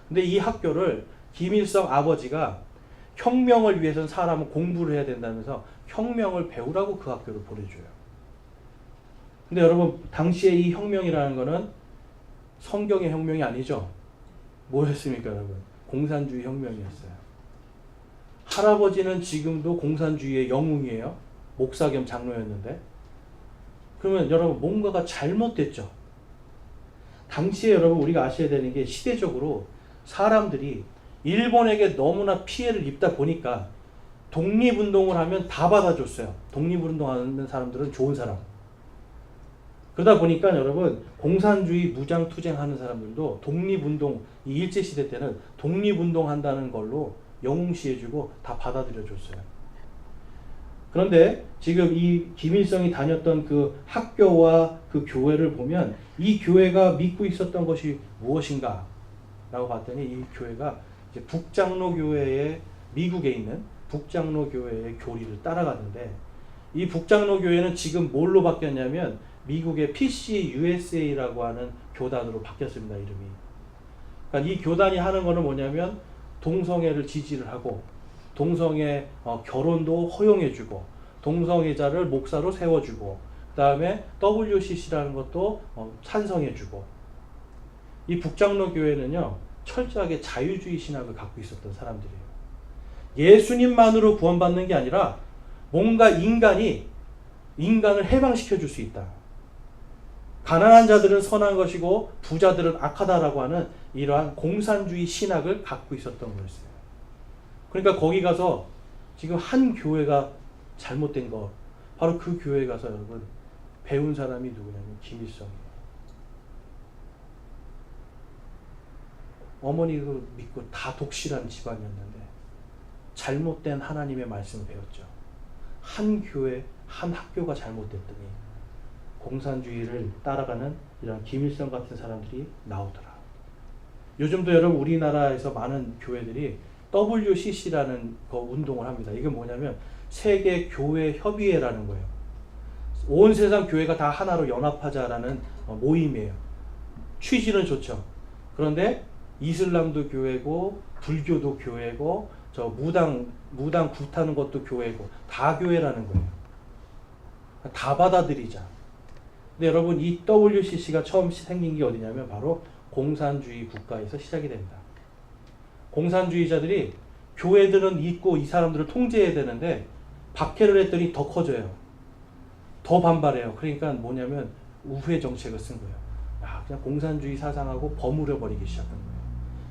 [SPEAKER 1] 근데 이 학교를 김일성 아버지가 혁명을 위해서는 사람은 공부를 해야 된다면서 혁명을 배우라고 그 학교를 보내줘요. 근데 여러분 당시에 이 혁명이라는 거는 성경의 혁명이 아니죠. 뭐였습니까, 여러분? 공산주의 혁명이었어요. 할아버지는 지금도 공산주의의 영웅이에요. 목사 겸 장로였는데. 그러면 여러분 뭔가가 잘못됐죠. 당시에 여러분 우리가 아셔야 되는 게 시대적으로 사람들이 일본에게 너무나 피해를 입다 보니까 독립운동을 하면 다 받아줬어요. 독립운동하는 사람들은 좋은 사람. 그러다 보니까 여러분 공산주의 무장투쟁하는 사람들도 독립운동, 이 일제시대 때는 독립운동한다는 걸로 영웅시해주고 다 받아들여줬어요. 그런데 지금 이 김일성이 다녔던 그 학교와 그 교회를 보면 이 교회가 믿고 있었던 것이 무엇인가 라고 봤더니 이 교회가 이제 북장로교회의 미국에 있는 북장로교회의 교리를 따라갔는데 이 북장로교회는 지금 뭘로 바뀌었냐면 미국의 PCUSA라고 하는 교단으로 바뀌었습니다. 이름이. 그러니까 이 교단이 하는 거는 뭐냐면 동성애를 지지를 하고 동성애 결혼도 허용해주고 동성애자를 목사로 세워주고 그 다음에 WCC라는 것도 찬성해주고 이 북장로교회는요 철저하게 자유주의 신학을 갖고 있었던 사람들이에요. 예수님만으로 구원받는 게 아니라 뭔가 인간을 해방시켜 줄 수 있다. 가난한 자들은 선한 것이고 부자들은 악하다라고 하는 이러한 공산주의 신학을 갖고 있었던 거였어요. 그러니까 거기 가서 지금 한 교회가 잘못된 거 바로 그 교회에 가서 여러분 배운 사람이 누구냐면 김일성이에요. 어머니도 믿고 다 독실한 집안이었는데 잘못된 하나님의 말씀을 배웠죠. 한 교회, 한 학교가 잘못됐더니 공산주의를 따라가는 이런 김일성 같은 사람들이 나오더라. 요즘도 여러분 우리나라에서 많은 교회들이 WCC라는 운동을 합니다. 이게 뭐냐면 세계 교회 협의회라는 거예요. 온 세상 교회가 다 하나로 연합하자라는 모임이에요. 취지는 좋죠. 그런데 이슬람도 교회고 불교도 교회고 저 무당 굿하는 것도 교회고 다 교회라는 거예요. 다 받아들이자. 근데 여러분 이 WCC가 처음 생긴 게 어디냐면 바로 공산주의 국가에서 시작이 됩니다. 공산주의자들이 교회들은 있고 이 사람들을 통제해야 되는데 박해를 했더니 더 커져요. 더 반발해요. 그러니까 뭐냐면 우회 정책을 쓴 거예요. 그냥 공산주의 사상하고 버무려 버리기 시작한 거예요.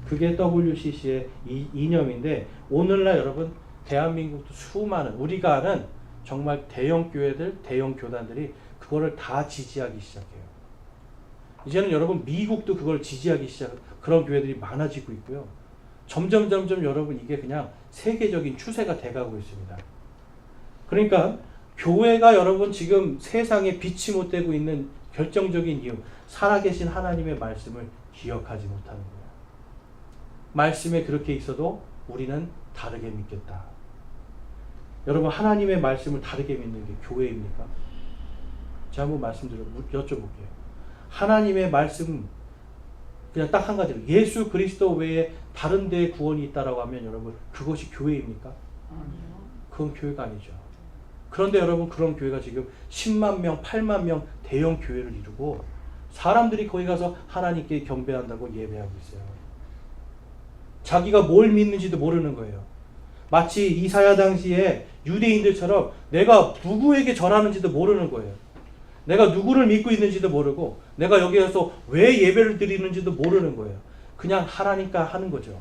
[SPEAKER 1] 그게 WCC의 이념인데 오늘날 여러분 대한민국도 수많은 우리가 아는 정말 대형 교회들, 대형 교단들이 그거를 다 지지하기 시작해요. 이제는 여러분 미국도 그걸 지지하기 그런 교회들이 많아지고 있고요. 점점 여러분 이게 그냥 세계적인 추세가 돼가고 있습니다. 그러니까 교회가 여러분 지금 세상에 빛이 못 되고 있는 결정적인 이유, 살아계신 하나님의 말씀을 기억하지 못하는 거예요. 말씀에 그렇게 있어도 우리는 다르게 믿겠다. 여러분 하나님의 말씀을 다르게 믿는 게 교회입니까? 제가 한번 여쭤볼게요. 하나님의 말씀 그냥 딱 한 가지로 예수 그리스도 외에 다른 데에 구원이 있다라고 하면 여러분 그것이 교회입니까? 아니요. 그건 교회가 아니죠. 그런데 여러분 그런 교회가 지금 10만 명, 8만 명 대형 교회를 이루고 사람들이 거기 가서 하나님께 경배한다고 예배하고 있어요. 자기가 뭘 믿는지도 모르는 거예요. 마치 이사야 당시에 유대인들처럼 내가 누구에게 절하는지도 모르는 거예요. 내가 누구를 믿고 있는지도 모르고 내가 여기에서 왜 예배를 드리는지도 모르는 거예요. 그냥 하라니까 하는 거죠.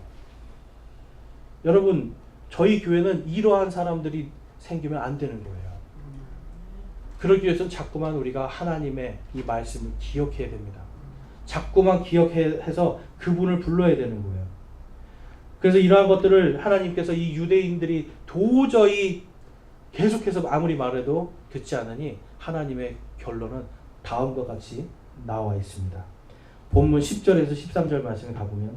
[SPEAKER 1] 여러분, 저희 교회는 이러한 사람들이 생기면 안 되는 거예요. 그러기 위해서는 자꾸만 우리가 하나님의 이 말씀을 기억해야 됩니다. 자꾸만 기억해서 그분을 불러야 되는 거예요. 그래서 이러한 것들을 하나님께서 이 유대인들이 도저히 계속해서 아무리 말해도 듣지 않으니 하나님의 결론은 다음과 같이 나와 있습니다. 본문 10절에서 13절 말씀에 가보면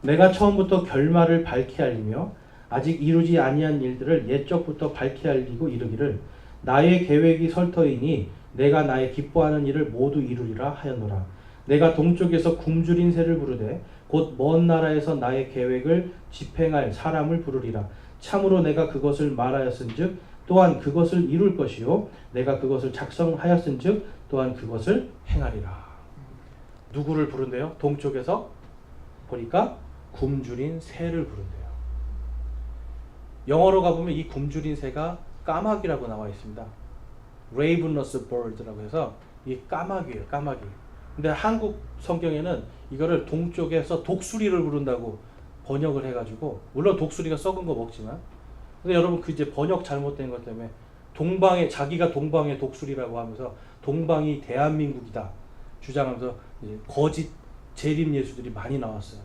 [SPEAKER 1] 내가 처음부터 결말을 밝히 알리며 아직 이루지 아니한 일들을 옛적부터 밝히 알리고 이르기를 나의 계획이 설터이니 내가 나의 기뻐하는 일을 모두 이루리라 하였노라. 내가 동쪽에서 굶주린 새를 부르되 곧 먼 나라에서 나의 계획을 집행할 사람을 부르리라. 참으로 내가 그것을 말하였은즉 또한 그것을 이룰 것이요 내가 그것을 작성하였은즉 또한 그것을 행하리라. 누구를 부른대요? 동쪽에서 보니까 굶주린 새를 부른대요. 영어로 가보면 이 굶주린 새가 까마귀라고 나와 있습니다. Ravenous bird라고 해서 이 까마귀예요. 까마귀. 근데 한국 성경에는 이거를 동쪽에서 독수리를 부른다고 번역을 해가지고, 물론 독수리가 썩은 거 먹지만, 근데 여러분 그 이제 번역 잘못된 것 때문에 동방의, 자기가 동방의 독수리라고 하면서 동방이 대한민국이다 주장하면서 이제 거짓 재림 예수들이 많이 나왔어요.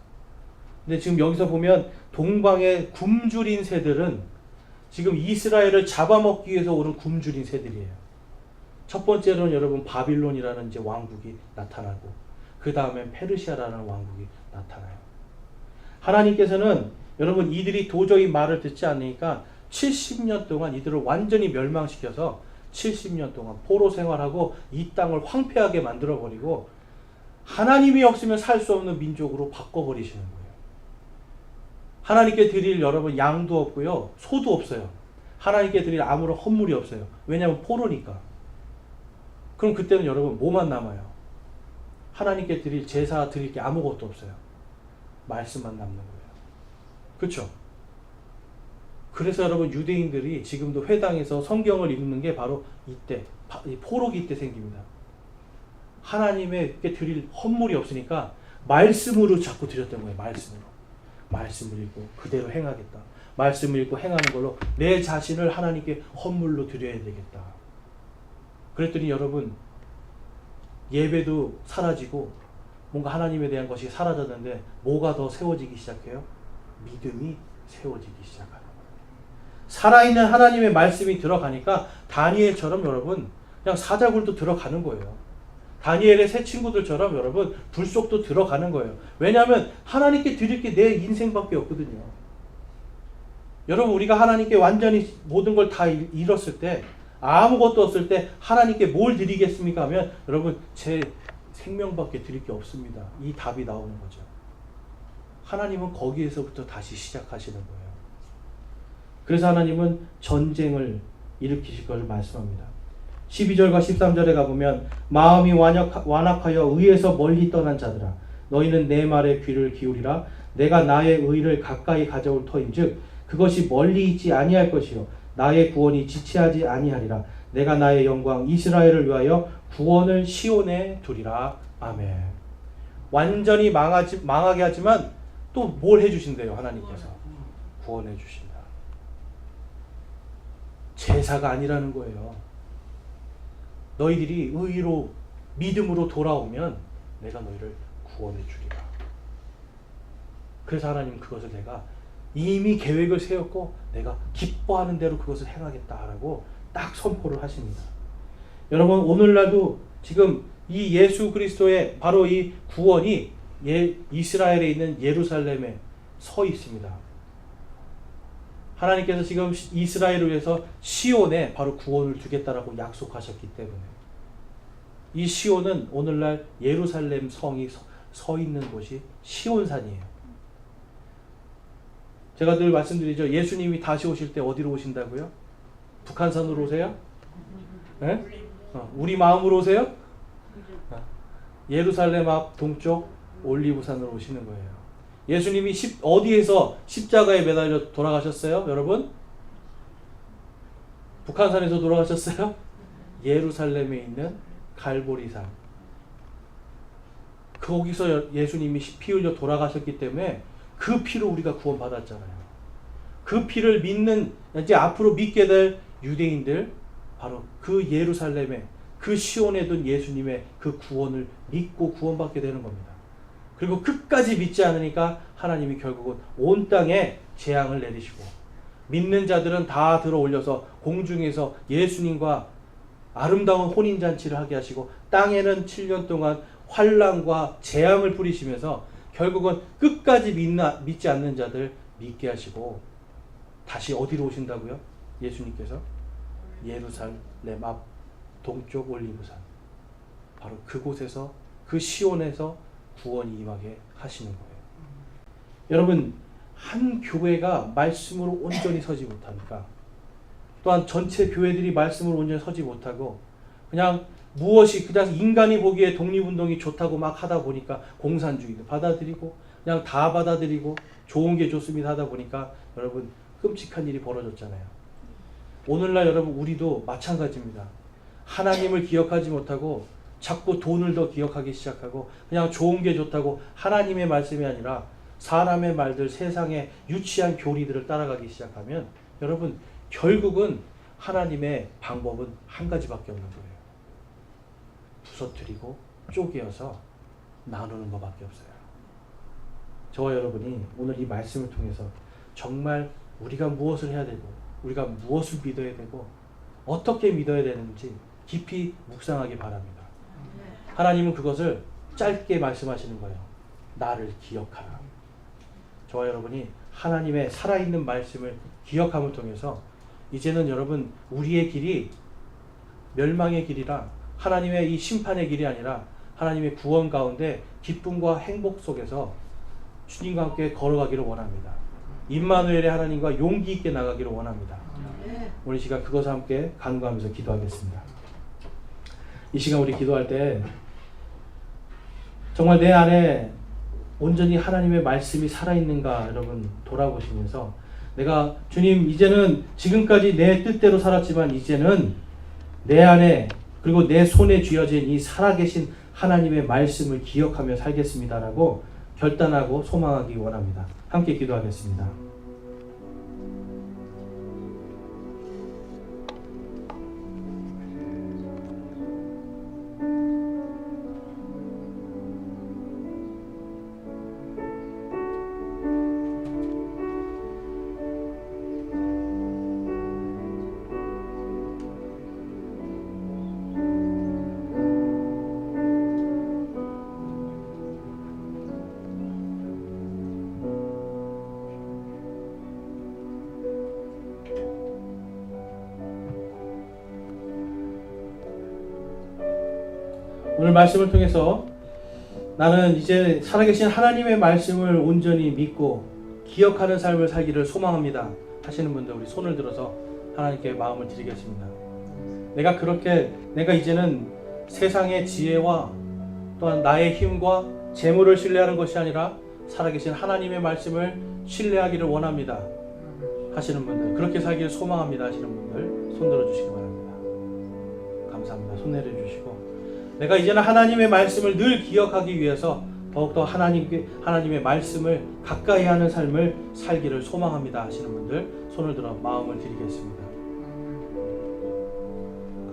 [SPEAKER 1] 근데 지금 여기서 보면 동방의 굶주린 새들은 지금 이스라엘을 잡아먹기 위해서 오는 굶주린 새들이에요. 첫 번째로는 여러분 바빌론이라는 이제 왕국이 나타나고 그 다음에 페르시아라는 왕국이 나타나요. 하나님께서는 여러분 이들이 도저히 말을 듣지 않으니까 70년 동안 이들을 완전히 멸망시켜서 70년 동안 포로 생활하고 이 땅을 황폐하게 만들어버리고 하나님이 없으면 살 수 없는 민족으로 바꿔버리시는 거예요. 하나님께 드릴 여러분 양도 없고요, 소도 없어요. 하나님께 드릴 아무런 헌물이 없어요. 왜냐하면 포로니까. 그럼 그때는 여러분 뭐만 남아요? 하나님께 드릴 제사 드릴 게 아무것도 없어요. 말씀만 남는 거예요. 그렇죠? 그래서 여러분 유대인들이 지금도 회당에서 성경을 읽는 게 바로 이때, 포로기 때 생깁니다. 하나님께 드릴 헌물이 없으니까 말씀으로 자꾸 드렸던 거예요. 말씀을 읽고 그대로 행하겠다. 말씀을 읽고 행하는 걸로 내 자신을 하나님께 헌물로 드려야 되겠다. 그랬더니 여러분 예배도 사라지고 뭔가 하나님에 대한 것이 사라졌는데 뭐가 더 세워지기 시작해요? 믿음이 세워지기 시작하는 거예요. 살아있는 하나님의 말씀이 들어가니까 다니엘처럼 여러분 그냥 사자굴도 들어가는 거예요. 다니엘의 새 친구들처럼 여러분 불 속도 들어가는 거예요. 왜냐하면 하나님께 드릴 게 내 인생밖에 없거든요. 여러분 우리가 하나님께 완전히 모든 걸 다 잃었을 때, 아무것도 없을 때 하나님께 뭘 드리겠습니까 하면 여러분 제 생명밖에 드릴 게 없습니다. 이 답이 나오는 거죠. 하나님은 거기에서부터 다시 시작하시는 거예요. 그래서 하나님은 전쟁을 일으키실 것을 말씀합니다. 12절과 13절에 가보면 마음이 완악하여 의에서 멀리 떠난 자들아 너희는 내 말에 귀를 기울이라. 내가 나의 의를 가까이 가져올 터인즉 그것이 멀리 있지 아니할 것이요 나의 구원이 지체하지 아니하리라. 내가 나의 영광 이스라엘을 위하여 구원을 시온에 두리라. 아멘. 완전히 망하게 하지만 또 뭘 해주신대요? 하나님께서 구원해 주신다. 제사가 아니라는 거예요. 너희들이 의로 믿음으로 돌아오면 내가 너희를 구원해 주리라. 그래서 하나님 그것을 내가 이미 계획을 세웠고 내가 기뻐하는 대로 그것을 행하겠다라고 딱 선포를 하십니다. 여러분 오늘날도 지금 이 예수 그리스도의 바로 이 구원이 이스라엘에 있는 예루살렘에 서 있습니다. 하나님께서 지금 이스라엘을 위해서 시온에 바로 구원을 두겠다라고 약속하셨기 때문에 이 시온은 오늘날 예루살렘 성이 서 있는 곳이 시온산이에요. 제가 늘 말씀드리죠. 예수님이 다시 오실 때 어디로 오신다고요? 북한산으로 오세요? 네? 우리 마음으로 오세요? 예루살렘 앞 동쪽 올리브산으로 오시는 거예요. 예수님이 어디에서 십자가에 매달려 돌아가셨어요? 여러분? 북한산에서 돌아가셨어요? 예루살렘에 있는 갈보리산. 거기서 예수님이 피 흘려 돌아가셨기 때문에 그 피로 우리가 구원받았잖아요. 그 피를 믿는, 이제 앞으로 믿게 될 유대인들, 바로 그 예루살렘에, 그 시온에 둔 예수님의 그 구원을 믿고 구원받게 되는 겁니다. 그리고 끝까지 믿지 않으니까 하나님이 결국은 온 땅에 재앙을 내리시고, 믿는 자들은 다 들어 올려서 공중에서 예수님과 아름다운 혼인잔치를 하게 하시고, 땅에는 7년 동안 환난과 재앙을 뿌리시면서 결국은 끝까지 믿지 않는 자들 믿게 하시고, 다시 어디로 오신다고요? 예수님께서 예루살렘 앞 동쪽 올리브산, 바로 그곳에서, 그 시온에서 구원이 임하게 하시는 거예요. 여러분, 한 교회가 말씀으로 온전히 서지 못하니까, 또한 전체 교회들이 말씀으로 온전히 서지 못하고 그냥 무엇이, 그냥 인간이 보기에 독립운동이 좋다고 막 하다 보니까 공산주의도 받아들이고 그냥 다 받아들이고 좋은 게 좋습니다 하다 보니까 여러분 끔찍한 일이 벌어졌잖아요. 오늘날 여러분 우리도 마찬가지입니다. 하나님을 기억하지 못하고 자꾸 돈을 더 기억하기 시작하고 그냥 좋은 게 좋다고 하나님의 말씀이 아니라 사람의 말들, 세상의 유치한 교리들을 따라가기 시작하면 여러분 결국은 하나님의 방법은 한 가지밖에 없는 거예요. 부서뜨리고 쪼개어서 나누는 것밖에 없어요. 저와 여러분이 오늘 이 말씀을 통해서 정말 우리가 무엇을 해야 되고 우리가 무엇을 믿어야 되고 어떻게 믿어야 되는지 깊이 묵상하기 바랍니다. 하나님은 그것을 짧게 말씀하시는 거예요. 나를 기억하라. 저와 여러분이 하나님의 살아있는 말씀을 기억함을 통해서 이제는 여러분 우리의 길이 멸망의 길이라 하나님의 이 심판의 길이 아니라 하나님의 구원 가운데 기쁨과 행복 속에서 주님과 함께 걸어가기를 원합니다. 임마누엘의 하나님과 용기 있게 나가기를 원합니다. 오늘 이 시간 그것을 함께 간구하면서 기도하겠습니다. 이 시간 우리 기도할 때 정말 내 안에 온전히 하나님의 말씀이 살아있는가 여러분 돌아보시면서 내가 주님 이제는 지금까지 내 뜻대로 살았지만 이제는 내 안에 그리고 내 손에 쥐어진 이 살아계신 하나님의 말씀을 기억하며 살겠습니다라고 결단하고 소망하기 원합니다. 함께 기도하겠습니다. 오늘 말씀을 통해서 나는 이제 살아계신 하나님의 말씀을 온전히 믿고 기억하는 삶을 살기를 소망합니다 하시는 분들 우리 손을 들어서 하나님께 마음을 드리겠습니다. 내가 이제는 세상의 지혜와 또한 나의 힘과 재물을 신뢰하는 것이 아니라 살아계신 하나님의 말씀을 신뢰하기를 원합니다 하시는 분들, 그렇게 살기를 소망합니다 하시는 분들 손 들어주시기 바랍니다. 감사합니다. 손 내려주시고, 내가 이제는 하나님의 말씀을 늘 기억하기 위해서 더욱더 하나님의 말씀을 가까이 하는 삶을 살기를 소망합니다 하시는 분들 손을 들어 마음을 드리겠습니다.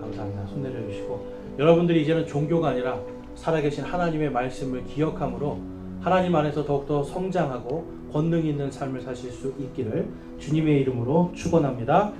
[SPEAKER 1] 감사합니다. 손 내려주시고, 여러분들이 이제는 종교가 아니라 살아계신 하나님의 말씀을 기억함으로 하나님 안에서 더욱더 성장하고 권능 있는 삶을 사실 수 있기를 주님의 이름으로 축원합니다.